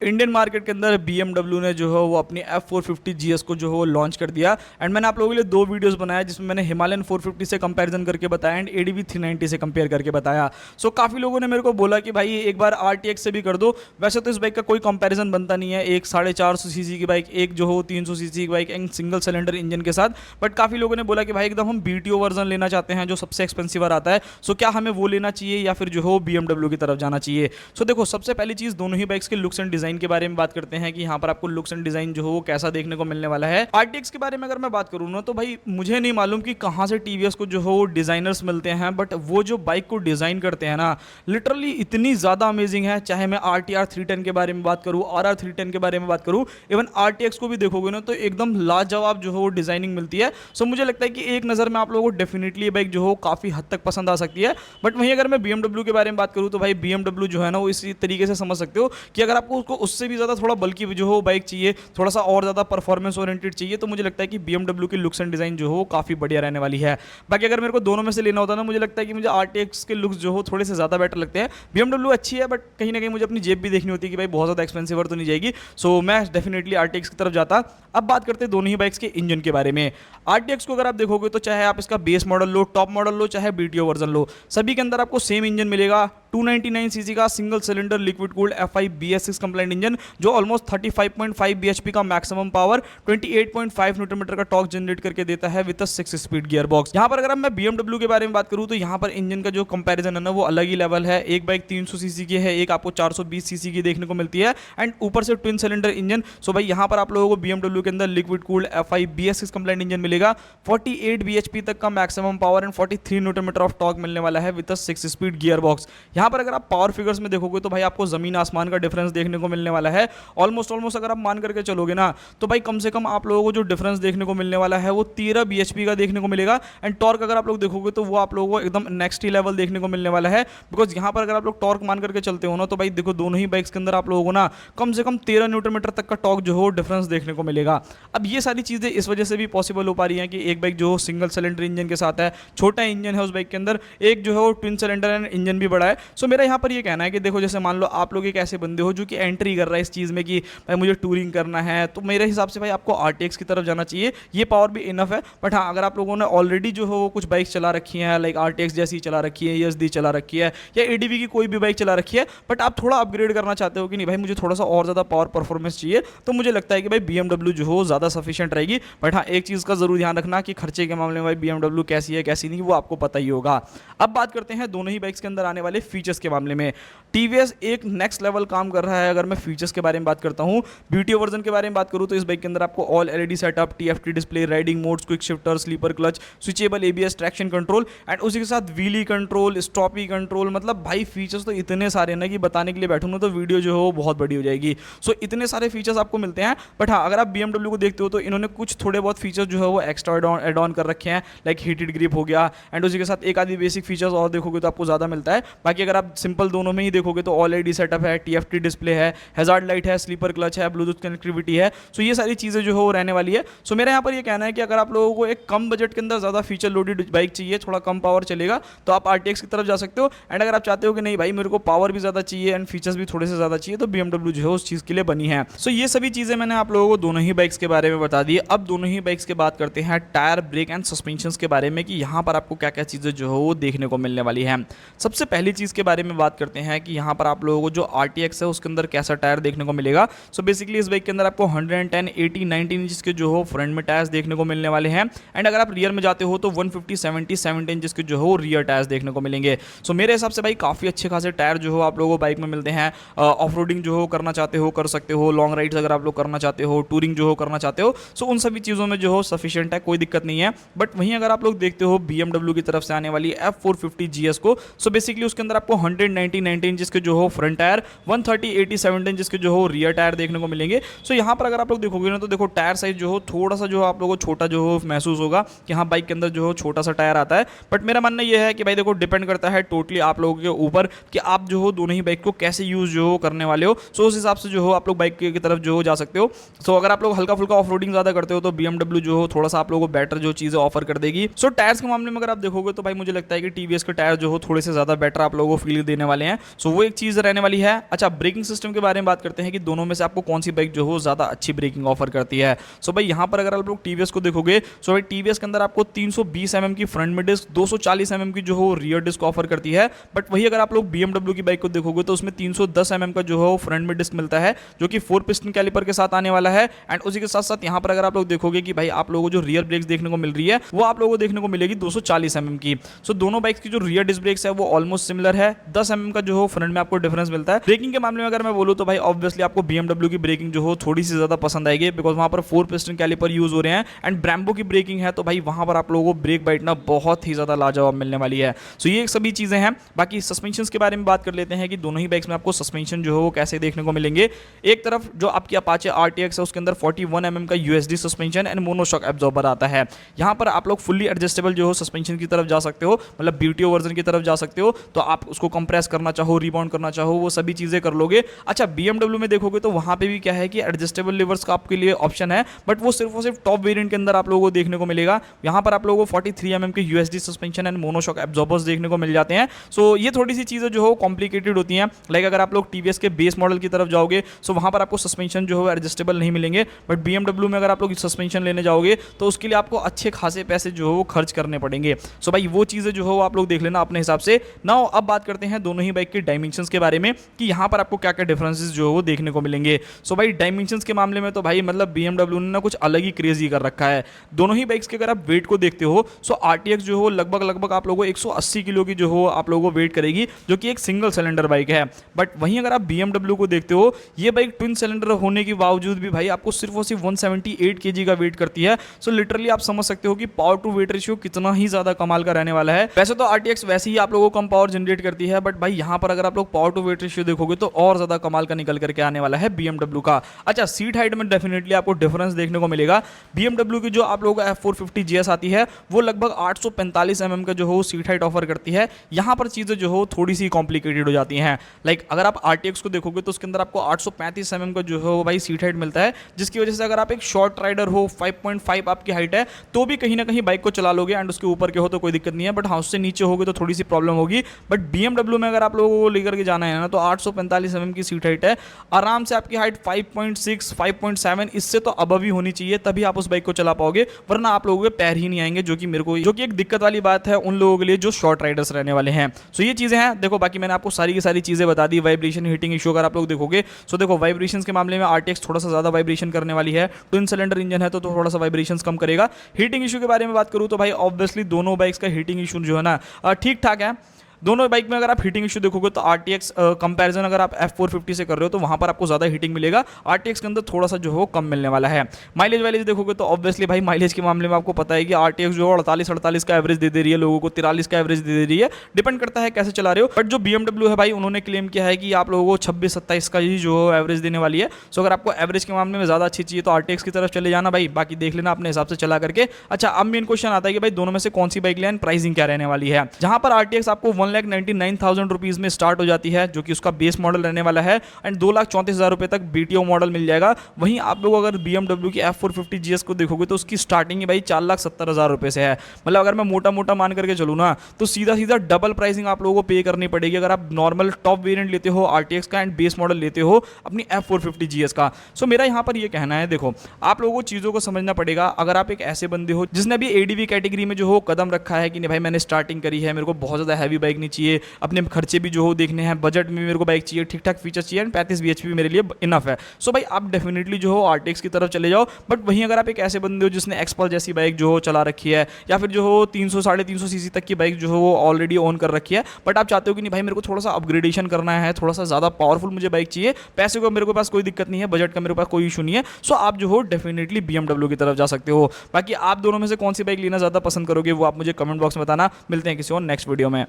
Indian market के अंदर BMW ने जो है वो अपनी F450 GS को जो है वो लॉन्च कर दिया। एंड मैंने आप लोगों के लिए दो वीडियोस बनाया जिसमें मैंने हिमालयन 450 से कंपैरिजन करके बताया एंड ADV 390 से कंपेयर करके बताया। सो काफ़ी लोगों ने मेरे को बोला कि भाई एक बार RTX से भी कर दो। वैसे तो इस बाइक का कोई कंपैरिजन बनता नहीं है, एक 450 सीसी की बाइक, एक जो हो 300 सीसी की bike and single cylinder engine के साथ। बट काफ़ी लोगों ने बोला कि भाई एकदम हम BTO वर्जन लेना चाहते हैं जो सबसे एक्सपेंसिव आता है। सो क्या हमें वो लेना चाहिए या फिर जो हो BMW की तरफ जाना चाहिए। सो देखो, सबसे पहली चीज़ दोनों ही बाइक्स के लुक्स एंड डिज़ाइन के बारे में बात करते हैं कि यहाँ पर आपको लुक्स एंड डिजाइन जो हो वो कैसा देखने को मिलने वाला है। RTX के बारे में अगर मैं बात करूँ ना, तो भाई मुझे नहीं मालूम कि कहाँ से TVS को जो हो डिजाइनर्स मिलते हैं, बट वो जो बाइक को डिजाइन करते हैं ना, लिटरली इतनी ज्यादा अमेजिंग है। चाहे मैं RTR 310 के बारे में बात करूँ, RR 310 के बारे में बात करूँ, इवन RTX को भी देखोगे ना तो एकदम लाजवाब जो हो डिजाइनिंग मिलती है। सो मुझे लगता है कि एक नज़र में आप लोगों को डेफिनेटली ये बाइक जो हो काफ़ी हद तक पसंद आ सकती है। बट वहीं अगर मैं BMW के बारे में बात करूँ तो भाई BMW जो है ना वो इसी तरीके से समझ सकते हो कि अगर आपको उसको उससे भी ज़्यादा थोड़ा बल्कि जो हो बाइक चाहिए, थोड़ा सा और ज़्यादा परफॉर्मेंस ओरिएंटेड चाहिए, तो मुझे लगता है कि BMW की लुक्स एंड डिज़ाइन जो हो काफ़ी बढ़िया रहने वाली है। बाकी अगर मेरे को दोनों में से लेना होता ना, मुझे लगता है कि मुझे RTX के लुक्स जो हो थोड़े से ज़्यादा बेटर लगते हैं। BMW अच्छी है बट कहीं ना कहीं मुझे अपनी जेब भी देखनी होती है कि भाई बहुत ज़्यादा एक्सपेंसिव तो नहीं जाएगी। सो मैं डेफिनेटली RTX की तरफ जाता। अब बात करते हैं दोनों ही बाइक्स के इंजन के बारे में। RTX को अगर आप देखोगे तो चाहे आप इसका बेस मॉडल लो, टॉप मॉडल लो, चाहे BTO वर्जन लो, सभी के अंदर आपको सेम इंजन मिलेगा। 299 सीसी का single cylinder liquid cooled FI BS6 compliant engine जो ऑलमोस्ट 35.5 bhp का मैक्सिमम पावर, 28.5 न्यूटन मीटर का टॉर्क जनरेट करके देता है विद 6 स्पीड गियर बॉक्स। यहाँ पर अगर मैं BMW के बारे में बात करूँ तो यहाँ पर इंजन का जो कंपैरिजन है ना वो अलग ही लेवल है। एक बाइक 300 सीसी की है, एक आपको 420 सीसी की देखने को मिलती है एंड ऊपर से ट्विन सिलेंडर इंजन। सो भाई यहाँ पर आप लोगों को BMW के अंदर liquid cooled FI BS6 compliant engine मिलेगा, 48 bhp तक का maximum power and 43 newton metre of torque मिलने वाला है विद 6 स्पीड गियर बॉक्स। यहाँ पर अगर आप पावर फिगर्स में देखोगे तो भाई आपको जमीन आसमान का डिफरेंस देखने को मिलने वाला है। ऑलमोस्ट अगर आप मान करके चलोगे ना तो भाई कम से कम आप लोगों को जो डिफरेंस देखने को मिलने वाला है वो 13 bhp का देखने को मिलेगा एंड टॉर्क अगर आप लोग देखोगे तो वो आप लोगों को एकदम नेक्स्ट ही लेवल देखने को मिलने वाला है। बिकॉज यहाँ पर अगर आप लोग टॉर्क मान करके चलते हो ना तो भाई देखो दोनों ही बाइक्स के अंदर आप लोगों को ना कम से कम 13 न्यूटन मीटर तक का टॉर्क जो हो डिफरेंस देखने को मिलेगा। अब ये सारी चीज़ें इस वजह से भी पॉसिबल हो पा रही हैं कि एक बाइक जो सिंगल सिलेंडर इंजन के साथ है, छोटा इंजन है उस बाइक के अंदर, एक जो है वो ट्विन सिलेंडर एंड इंजन भी बड़ा है। सो मेरा यहाँ पर ये कहना है कि देखो जैसे मान लो आप लोग एक ऐसे बंदे हो जो कि एंट्री कर रहा है इस चीज़ में कि भाई मुझे टूरिंग करना है, तो मेरे हिसाब से भाई आपको RTX की तरफ जाना चाहिए। ये पावर भी इनफ है। बट हाँ, अगर आप लोगों ने ऑलरेडी जो हो कुछ बाइक्स चला रखी हैं, लाइक RTX जैसी चला रखी है, ESD चला रखी है या ADV की कोई भी बाइक चला रखी है, बट आप थोड़ा अपग्रेड करना चाहते हो कि नहीं भाई मुझे थोड़ा सा और ज़्यादा पावर परफॉर्मेंस चाहिए, तो मुझे लगता है कि भाई BMW जो हो ज़्यादा सफिशिएंट रहेगी। बट हाँ, एक चीज़ का जरूर ध्यान रखना कि खर्चे के मामले में भाई BMW कैसी है कैसी नहीं वो आपको पता ही होगा। अब बात करते हैं दोनों ही बाइक्स के अंदर आने वाले फीचर्स के मामले में। TVS एक नेक्स्ट लेवल काम कर रहा है। अगर मैं फीचर्स के बारे में बात करता हूँ, BTO वर्जन के बारे में बात करूँ तो इस बाइक के अंदर आपको all LED setup, TFT display, riding modes, quick shifter, slipper clutch, switchable ABS, traction control and उसी के साथ व्हीली कंट्रोल, स्टॉपी कंट्रोल। मतलब भाई फीचर्स तो इतने सारे ना कि बताने के लिए बैठूँ ना तो वीडियो जो हो बहुत बड़ी हो जाएगी। सो इतने सारे फीचर्स आपको मिलते हैं। बट हाँ, अगर आप BMW को देखते हो तो इन्होंने कुछ थोड़े बहुत फीचर्स जो है वो एक्स्ट्रा एड ऑन कर रखे हैं, लाइक हीटेड ग्रिप हो गया एंड उसी के साथ एक आधी बेसिक फीचर्स और देखोगे तो आपको ज़्यादा मिलता है। बाकी अगर आप सिंपल दोनों में ही देखोगे तो ऑल LED सेटअप है, TFT डिस्प्ले है, हैजार्ड लाइट है, स्लीपर क्लच है, ब्लूटूथ कनेक्टिविटी है। सो ये सारी चीज़ें जो हो रहने वाली है। सो मेरा यहाँ पर ये कहना है कि अगर आप लोगों को एक कम बजट के अंदर ज़्यादा फीचर लोडेड बाइक चाहिए, थोड़ा कम पावर चलेगा, तो आप RTX की तरफ जा सकते हो। एंड अगर आप चाहते हो कि नहीं भाई मेरे को पावर भी ज़्यादा चाहिए एंड फीचर्स भी थोड़े से ज़्यादा चाहिए, तो BMW जो है उस चीज़ के लिए बनी है। सो ये सभी चीज़ें मैंने आप लोगों को दोनों ही बाइक्स के बारे में बता दी। अब दोनों ही बाइक्स की बात करते हैं टायर, ब्रेक एंड सस्पेंशन के बारे में कि यहाँ पर आपको क्या क्या चीज़ें जो हो वो देखने को मिलने वाली है। सबसे पहली चीज़ के बारे में बात करते हैं कि यहाँ पर आप लोगों को जो RTX है उसके अंदर कैसा टायर देखने को मिलेगा। सो बेसिकली इस बाइक के अंदर आपको 110, 80, 19 इंच के जो हो फ्रंट में टायर्स देखने को मिलने वाले हैं एंड अगर आप रियर में जाते हो तो 150, 70, 70 इंच के जो हो रियर टायर्स देखने को मिलेंगे। सो मेरे हिसाब से भाई काफ़ी अच्छे खासे टायर जो हो आप लोगों को बाइक में मिलते हैं। ऑफ रोडिंग जो हो करना चाहते हो कर सकते हो, लॉन्ग राइड्स अगर आप लोग करना चाहते हो, टूरिंग जो हो करना चाहते हो, सो उन सभी चीज़ों में जो हो सफिशिएंट है, कोई दिक्कत नहीं है। बट वहीं अगर आप लोग देखते हो BMW की तरफ से आने वाली F450 GS को, सो बेसिकली उसके अंदर आपको 190, 90 इंच के जो हो फ्रंट टायर, 130, 80, 70 इंच के जो हो रियर टायर देखने को मिलेंगे। सो यहाँ पर अगर आप लोग देखोगे ना तो देखो टायर साइज जो हो थोड़ा सा जो आप लोगों को छोटा जो हो महसूस होगा कि हाँ बाइक के अंदर जो हो छोटा सा टायर आता है। बट मेरा मानना यह है कि भाई देखो डिपेंड करता है टोटली आप लोगों के ऊपर कि आप जो हो दोनों ही बाइक को कैसे यूज़ जो हो करने वाले हो। सो उस हिसाब से जो हो आप लोग बाइक की तरफ जो हो जा सकते हो। सो अगर आप लोग हल्का फुल्का ऑफ रोडिंग ज़्यादा करते हो तो BMW जो हो थोड़ा सा आप लोगों को बेटर जो चीज़ें ऑफर कर देगी। सो टायर्स के मामले में अगर आप देखोगे तो भाई मुझे लगता है कि TVS के टायर जो हो थोड़े से ज़्यादा बेटर आप लोगों को फील देने वाले हैं। सो वो एक चीज़ रहने वाली है। अच्छा, ब्रेकिंग सिस्टम के बारे में बात करते हैं कि दोनों में से आपको कौन सी बाइक जो हो ज़्यादा अच्छी ब्रेकिंग ऑफर करती है। सो भाई यहाँ पर अगर आप लोग टीवीएस को देखोगे, सो भाई टीवीएस के अंदर आपको 320 mm की फ्रंट में डिस्क, 240 mm की जो हो रियर डिस्क ऑफर करती है। बट वही अगर आप लोग BMW की बाइक को देखोगे तो उसमें 310 mm का जो है फ्रंट में डिस्क मिलता है, जो कि 4 पिस्टन कैलिपर के साथ आने वाला है। एंड उसी के साथ साथ यहाँ पर अगर आप लोग देखोगे कि भाई आप लोगों को जो रियर ब्रेक्स देखने को मिल रही है वो आप लोगों को देखने को मिलेगी 240 mm की। सो दोनों बाइक्स की जो रियर डिस्क ब्रेक्स है वो ऑलमोस्ट सिमिलर है, 10 mm का जो हो फ्रंट में आपको डिफरेंस मिलता है। ब्रेकिंग के मामले में अगर मैं बोलूँ तो भाई ऑब्वियसली आपको BMW की ब्रेकिंग जो हो थोड़ी सी ज्यादा पसंद आएगी, बिकॉज वहां पर 4 पिस्टन कैलिपर यूज हो रहे हैं। एंड ब्रेम्बो की ब्रेकिंग है तो भाई वहां पर आप लोगों को ब्रेक बैठना बहुत ही ज्यादा लाजवाब मिलने वाली है। सो ये सभी चीजें हैं। बाकी सस्पेंशन के बारे में बात कर लेते हैं कि दोनों ही बाइक्स में आपको सस्पेंशन जो है वो कैसे देखने को मिलेंगे। एक तरफ जो आपकी अपाचे RTX है उसके अंदर 41 mm का USD suspension and monoshock absorber आता है। यहाँ पर आप लोग फुल्ली एडजस्टेबल जो हो सस्पेंशन की तरफ जा सकते हो, मतलब BTO वर्जन की तरफ जा सकते हो। तो आप उसको कंप्रेस करना चाहो, रिबाउंड करना चाहो, वो सभी चीजें कर लोगे। अच्छा, BMW में देखोगे तो वहां पे भी क्या है कि एडजस्टेबल लिवर्स का आपके लिए ऑप्शन है, बट वो सिर्फ टॉप वेरिएंट के अंदर आप लोगों को देखने को मिलेगा। यहाँ पर आप लोगों को 43 mm के USD suspension and monoshock absorbers देखने को मिल जाते हैं। सो ये थोड़ी सी चीजें जो हो कॉम्प्लिकेटेड होती हैं। लाइक अगर आप लोग TVS के बेस मॉडल की तरफ जाओगे सो वहां पर आपको सस्पेंशन जो है एडजस्टेबल नहीं मिलेंगे, बट BMW में अगर आप लोग सस्पेंशन लेने जाओगे तो उसके लिए आपको अच्छे खासे पैसे जो है वो खर्च करने पड़ेंगे। सो भाई वो चीजें जो हो आप लोग देख लेना अपने हिसाब से। नाउ अब बात करते हैं दोनों ही बाइक के डायमेंशंस के बारे में कि यहाँ पर आपको क्या क्या डिफरेंसेस जो है वो देखने को मिलेंगे। सो भाई डायमेंशंस के मामले में तो भाई मतलब BMW ने ना कुछ अलग ही क्रेज ही कर रखा है। दोनों ही बाइक्स के अगर आप वेट को देखते हो सो RTX जो हो लगभग आप लोगों को 180 किलो की जो हो आप लोगों को वेट करेगी, जो कि एक सिंगल सिलेंडर बाइक है। बट वहीं अगर आप BMW को देखते हो, ये बाइक ट्विन सिलेंडर होने के बावजूद भी भाई आपको सिर्फ और सिर्फ 178 kg का वेट करती है। सो लिटरली आप समझ सकते हो कि पावर टू वेट रेशियो कितना ही ज्यादा कमाल का रहने वाला है। वैसे तो RTX वैसे ही आप लोगों को कम पावर जनरेट करती है, बट भाई यहाँ पर अगर आप लोग पावर टू वेट रेशियो देखोगे तो और ज्यादा कमाल का निकल करके आने वाला है BMW का। अच्छा, सीट हाइट में डेफिनेटली आपको डिफरेंस देखने को मिलेगा। BMW की जो आप लोगों को F450 GS आती है वो लगभग 845 mm का जो हो सीट हाइट ऑफर करती है। यहाँ पर चीजें जो हो थोड़ी सी कॉम्प्लिकेटेड हो जाती हैं। लाइक अगर आप RTX को देखोगे तो उसके अंदर आपको 835 mm का जो है भाई सीट हाइट मिलता है, जिसकी वजह से अगर आप एक शॉर्ट राइडर हो, 5.5 आपकी हाइट है, तो भी कहीं ना कहीं बाइक को चला लोगे एंड उसके ऊपर के हो तो कोई दिक्कत नहीं है। बट हाँ, उससे नीचे होगे तो थोड़ी सी प्रॉब्लम होगी। बट BMW में अगर आप लोगों को लेकर के जाना है ना तो 845 mm की सीट हाइट है, आराम से आपकी हाइट 5.6 5.7 इससे तो अबव ही होनी चाहिए, तभी आप उस बाइक को चला पाओगे, वरना आप लोगों के पैर ही नहीं आएंगे, जो कि एक दिक्कत वाली बात है उन लोगों के लिए जो शॉर्ट राइडर्स रहने वाले हैं। सो ये चीजें हैं। देखो बाकी मैंने आपको सारी की सारी चीजें बता दी। वाइब्रेशन, हीटिंग इशू अगर आप लोग देखोगे सो देखो वाइब्रेशंस के मामले में RTX थोड़ा सा ज्यादा वाइब्रेशन करने वाली है। ट्विन सिलेंडर इंजन है तो थोड़ा सा वाइब्रेशंस कम करेगा। हीटिंग इशू के बारे में बात करूं तो भाई ऑब्वियसली दोनों बाइक्स का हीटिंग इशू जो है ना ठीक ठाक है। दोनों बाइक में अगर आप हीटिंग इशू देखोगे तो RTX कंपैरिजन अगर आप F450 से कर रहे हो तो वहां पर आपको ज्यादा हीटिंग मिलेगा, RTX के अंदर थोड़ा सा जो हो कम मिलने वाला है। माइलेज वाइलेज देखोगे तो ऑब्वियसली भाई माइलेज के मामले में आपको पता है कि RTX जो 48 का एवरेज दे रही है, लोगों को 43 का एवरेज दे रही है, डिपेंड करता है कैसे चला रहे हो। बट जो BMW है भाई उन्होंने क्लेम किया है कि आप लोगों को 26-27 का ही जो एवरेज देने वाली है। सो अगर आपको एवरेज के मामले में ज्यादा अच्छी चाहिए तो RTX की तरफ चले जाना भाई, बाकी देख लेना अपने हिसाब से चला करके। अच्छा, अब मेन क्वेश्चन आता है कि भाई दोनों में से कौन सी बाइक लें, प्राइसिंग क्या रहने वाली है। जहां पर RTX आपको 1,99,000 रुपीज में स्टार्ट हो जाती है, जो कि उसका बेस मॉडल रहने वाला है, एंड 2,34,000 रुपए तक BTO मॉडल मिल जाएगा। वहीं आप लोग अगर BMW की F450 GS को देखोगे तो उसकी स्टार्टिंग ही भाई 4,70,000 रुपए से है। मतलब अगर मैं मोटा मान करके चलूँ ना तो सीधा डबल प्राइसिंग आप लोगों को पे करनी पड़ेगी अगर आप नॉर्मल टॉप वेरिएंट लेते हो RTX का एंड बेस मॉडल लेते हो अपनी F450 GS का। सो मेरा यहाँ पर ये कहना है, देखो आप लोगों को चीज़ों को समझना पड़ेगा। अगर आप एक ऐसे बंदे हो जिसने अभी ADV कैटेगरी में जो हो कदम रखा है कि नहीं भाई मैंने स्टार्टिंग करी है, मेरे को बहुत ज़्यादा हैवी बाइक नहीं चाहिए, अपने खर्चे भी जो हो देखने हैं, बजट में मेरे को बाइक चाहिए, ठीक ठाक फीचर चाहिए एंड 35 bhp भी मेरे लिए इनफ है। सो भाई आप डेफिनेटली जो हो RTX की तरफ चले जाओ। बट वहीं अगर आप एक ऐसे बंदे हो जिसने एक्सपल्स जैसी बाइक जो हो चला रखी है, या फिर जो हो 300-350 सीसी तक की बाइक जो हो वो ऑलरेडी ओन कर रखी है, बट आप चाहते हो कि नहीं भाई मेरे को थोड़ा सा अपग्रेडेशन करना है, थोड़ा सा ज़्यादा पावरफुल मुझे बाइक चाहिए, पैसे को मेरे को पास कोई दिक्कत नहीं है, बजट का मेरे पास कोई इशू नहीं है, सो आप जो हो डेफिनेटली BMW की तरफ जा सकते हो। बाकी आप दोनों में से कौन सी बाइक लेना ज़्यादा पसंद करोगे वो आप मुझे कमेंट बॉक्स में बताना। मिलते हैं किसी और नेक्स्ट वीडियो में।